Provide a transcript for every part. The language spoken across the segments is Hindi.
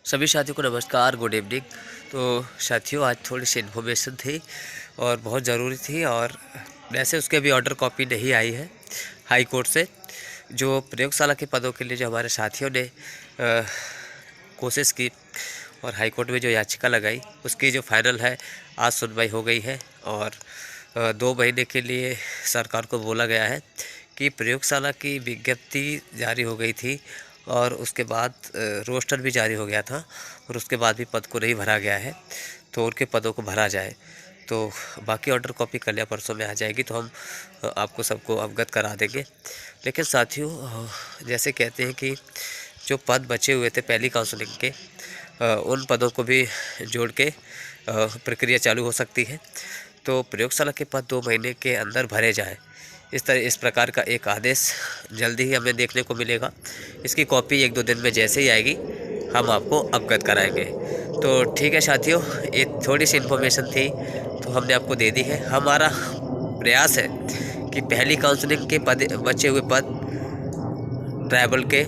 सभी साथियों को नमस्कार, गुड इवनिंग। तो साथियों, आज थोड़ी सी इन्फॉर्मेशन थी और बहुत ज़रूरी थी। और वैसे उसके अभी ऑर्डर कॉपी नहीं आई है हाई कोर्ट से। जो प्रयोगशाला के पदों के लिए जो हमारे साथियों ने कोशिश की और हाई कोर्ट में जो याचिका लगाई, उसकी जो फाइनल है आज सुनवाई हो गई है। और 2 महीने के लिए सरकार को बोला गया है कि प्रयोगशाला की विज्ञप्ति जारी हो गई थी और उसके बाद रोस्टर भी जारी हो गया था और उसके बाद भी पद को नहीं भरा गया है, तो उनके पदों को भरा जाए। तो बाकी ऑर्डर कॉपी कल या परसों में आ जाएगी, तो हम आपको सबको अवगत करा देंगे। लेकिन साथियों, जैसे कहते हैं कि जो पद बचे हुए थे पहली काउंसलिंग के, उन पदों को भी जोड़ के प्रक्रिया चालू हो सकती है। तो प्रयोगशाला के पद 2 महीने के अंदर भरे जाएँ, इस प्रकार का एक आदेश जल्दी ही हमें देखने को मिलेगा। इसकी कॉपी 1-2 दिन में जैसे ही आएगी हम आपको अवगत कराएंगे। तो ठीक है साथियों, ये थोड़ी सी इन्फॉर्मेशन थी तो हमने आपको दे दी है। हमारा प्रयास है कि पहली काउंसलिंग के पद बचे हुए पद ट्राइबल के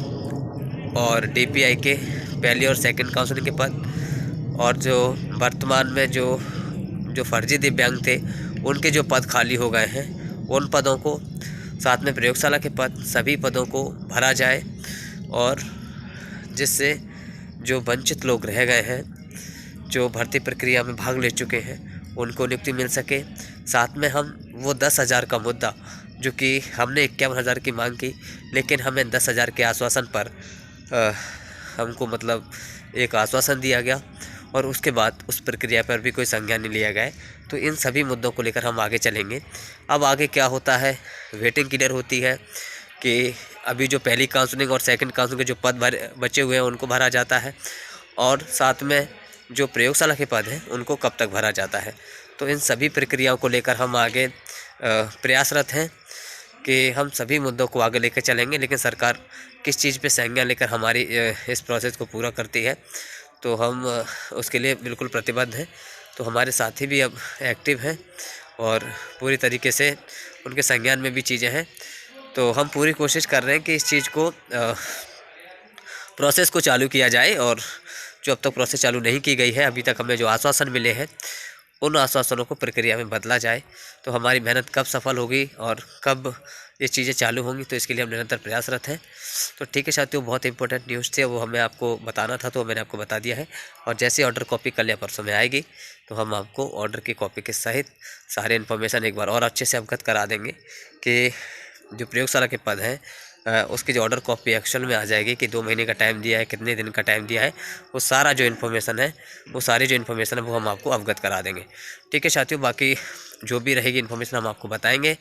और डीपीआई के पहली और सेकंड काउंसलिंग के पद, और जो वर्तमान में जो फर्जी दिव्यांग थे उनके जो पद खाली हो गए हैं, उन पदों को, साथ में प्रयोगशाला के पद, सभी पदों को भरा जाए। और जिससे जो वंचित लोग रह गए हैं, जो भर्ती प्रक्रिया में भाग ले चुके हैं, उनको नियुक्ति मिल सके। साथ में हम वो 10,000 का मुद्दा, जो कि हमने 51,000 की मांग की, लेकिन हमें 10,000 के आश्वासन पर हमको मतलब एक आश्वासन दिया गया और उसके बाद उस प्रक्रिया पर भी कोई संज्ञान नहीं लिया गया है। तो इन सभी मुद्दों को लेकर हम आगे चलेंगे। अब आगे क्या होता है, वेटिंग क्लियर होती है कि अभी जो पहली काउंसलिंग और सेकंड काउंसलिंग के जो पद बचे हुए हैं उनको भरा जाता है, और साथ में जो प्रयोगशाला के पद हैं उनको कब तक भरा जाता है। तो इन सभी प्रक्रियाओं को लेकर हम आगे प्रयासरत हैं कि हम सभी मुद्दों को आगे लेकर चलेंगे। लेकिन सरकार किस चीज़ पे संज्ञान लेकर हमारी इस प्रोसेस को पूरा करती है, तो हम उसके लिए बिल्कुल प्रतिबद्ध हैं। तो हमारे साथी भी अब एक्टिव हैं और पूरी तरीके से उनके संज्ञान में भी चीज़ें हैं। तो हम पूरी कोशिश कर रहे हैं कि इस चीज़ को प्रोसेस को चालू किया जाए। और जो अब तक प्रोसेस चालू नहीं की गई है, अभी तक हमें जो आश्वासन मिले हैं, उन आश्वासनों को प्रक्रिया में बदला जाए। तो हमारी मेहनत कब सफल होगी और कब ये चीज़ें चालू होंगी, तो इसके लिए हम निरंतर प्रयासरत हैं। तो ठीक है साथियों, बहुत इंपॉर्टेंट न्यूज़ थे, वो हमें आपको बताना था, तो मैंने आपको बता दिया है। और जैसे ऑर्डर कॉपी कल या परसों में आएगी, तो हम आपको ऑर्डर की कॉपी के सहित सारे इन्फॉर्मेशन एक बार और अच्छे से अवगत करा देंगे कि जो प्रयोगशाला के पद हैं उसकी जो ऑर्डर कॉपी एक्चुअल में आ जाएगी कि 2 महीने का टाइम दिया है, कितने दिन का टाइम दिया है, वो सारा जो इन्फॉर्मेशन है, वो सारी जो इन्फॉर्मेशन है वो हम आपको अवगत करा देंगे। ठीक है साथियों, बाकी जो भी रहेगी इन्फॉर्मेशन हम आपको बताएंगे।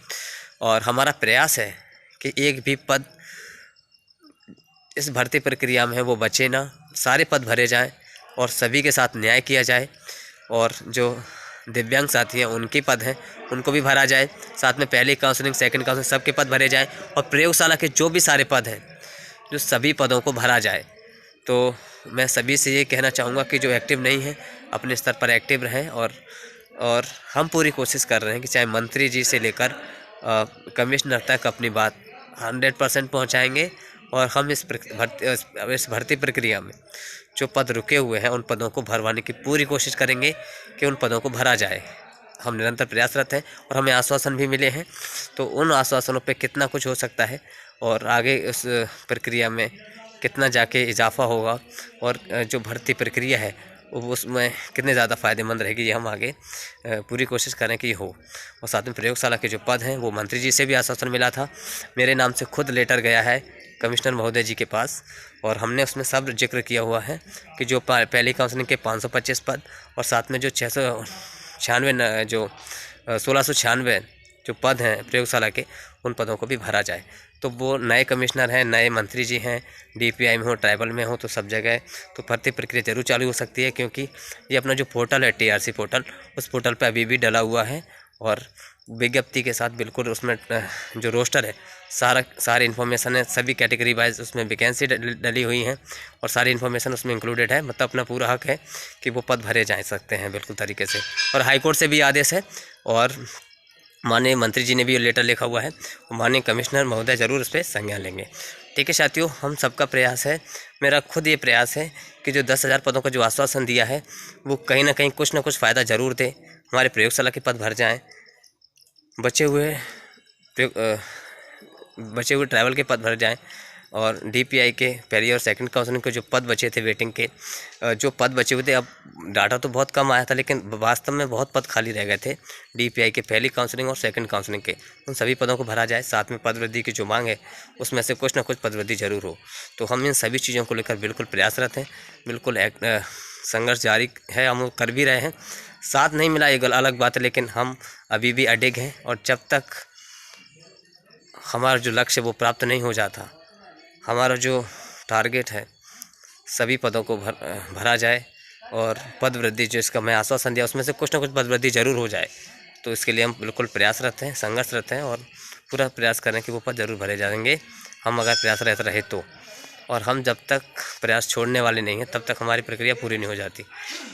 और हमारा प्रयास है कि एक भी पद इस भर्ती प्रक्रिया में है वो बचे ना, सारे पद भरे जाएँ और सभी के साथ न्याय किया जाए। और जो दिव्यांग साथी हैं उनके पद हैं उनको भी भरा जाए, साथ में पहली काउंसलिंग सेकंड काउंसलिंग सबके पद भरे जाएं, और प्रयोगशाला के जो भी सारे पद हैं, जो सभी पदों को भरा जाए। तो मैं सभी से ये कहना चाहूँगा कि जो एक्टिव नहीं हैं अपने स्तर पर एक्टिव रहें। और हम पूरी कोशिश कर रहे हैं कि चाहे मंत्री जी से लेकर कमिश्नर तक अपनी बात 100% पहुँचाएँगे। और हम इस भर्ती प्रक्रिया में जो पद रुके हुए हैं उन पदों को भरवाने की पूरी कोशिश करेंगे कि उन पदों को भरा जाए। हम निरंतर प्रयासरत हैं और हमें आश्वासन भी मिले हैं, तो उन आश्वासनों पे कितना कुछ हो सकता है और आगे उस प्रक्रिया में कितना जाके इजाफा होगा, और जो भर्ती प्रक्रिया है वो उसमें कितने ज़्यादा फ़ायदेमंद रहेगी, ये हम आगे पूरी कोशिश करें कि हो। और साथ में प्रयोगशाला के जो पद हैं वो मंत्री जी से भी आश्वासन मिला था, मेरे नाम से खुद लेटर गया है कमिश्नर महोदय जी के पास, और हमने उसमें सब जिक्र किया हुआ है कि जो पहली काउंसलिंग के 525 पद और साथ में जो 696 जो 1696 जो पद हैं प्रयोगशाला के, उन पदों को भी भरा जाए। तो वो नए कमिश्नर हैं, नए मंत्री जी हैं, डीपीआई में हो, ट्राइबल में हो, तो सब जगह तो भर्ती प्रक्रिया जरूर चालू हो सकती है। क्योंकि ये अपना जो पोर्टल है टीआरसी पोर्टल, उस पोर्टल पे अभी भी डला हुआ है और विज्ञप्ति के साथ बिल्कुल उसमें जो रोस्टर है सारी इन्फॉर्मेशन है, सभी कैटेगरी वाइज उसमें वैकेंसी डली हुई हैं और सारी इन्फॉर्मेशन उसमें इंक्लूडेड है। मतलब अपना पूरा हक है कि वो पद भरे जा सकते हैं बिल्कुल तरीके से। और हाईकोर्ट से भी आदेश है और माननीय मंत्री जी ने भी लेटर लिखा हुआ है, माननीय कमिश्नर महोदय ज़रूर उस पर संज्ञान लेंगे। ठीक है साथियों, हम सबका प्रयास है, मेरा खुद ये प्रयास है कि जो 10,000 पदों का जो आश्वासन दिया है वो कहीं ना कहीं कुछ ना कुछ फ़ायदा ज़रूर दे, हमारे प्रयोगशाला के पद भर जाएं, बचे हुए ट्रैवल के पद भर जाएं, और डीपीआई के पहली और सेकंड काउंसलिंग के जो पद बचे थे वेटिंग के, जो पद बचे हुए थे, अब डाटा तो बहुत कम आया था लेकिन वास्तव में बहुत पद खाली रह गए थे डीपीआई के पहली काउंसलिंग और सेकंड काउंसलिंग के, उन सभी पदों को भरा जाए। साथ में पद वृद्धि की जो मांग है उसमें से कुछ ना कुछ पद वृद्धि जरूर हो। तो हम इन सभी चीज़ों को लेकर बिल्कुल प्रयासरत हैं, बिल्कुल संघर्ष जारी है, हम कर भी रहे हैं। साथ नहीं मिला ये अलग बात है, लेकिन हम अभी भी अडिग हैं, और जब तक हमारा जो लक्ष्य वो प्राप्त नहीं हो जाता, हमारा जो टारगेट है सभी पदों को भरा जाए और पद वृद्धि जो इसका मैं आश्वासन दिया उसमें से कुछ ना कुछ पद वृद्धि जरूर हो जाए, तो इसके लिए हम बिल्कुल प्रयासरत हैं, संघर्षरत हैं, और पूरा प्रयास करें कि वो पद जरूर भरे जाएंगे, हम अगर प्रयासरत रहे तो। और हम जब तक प्रयास छोड़ने वाले नहीं हैं तब तक हमारी प्रक्रिया पूरी नहीं हो जाती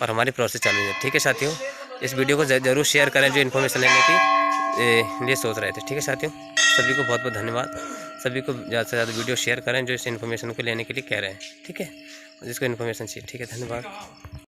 और हमारी प्रोसेस चालू है। ठीक है साथियों, इस वीडियो को ज़रूर शेयर करें जो इन्फॉर्मेशन लेने की लिए सोच रहे थे। ठीक है साथियों, सभी को बहुत बहुत धन्यवाद। सभी को ज़्यादा से ज़्यादा वीडियो शेयर करें जो इस इन्फॉर्मेशन को लेने के लिए कह रहे हैं। ठीक है, जिसको इन्फॉर्मेशन चाहिए। ठीक है, धन्यवाद।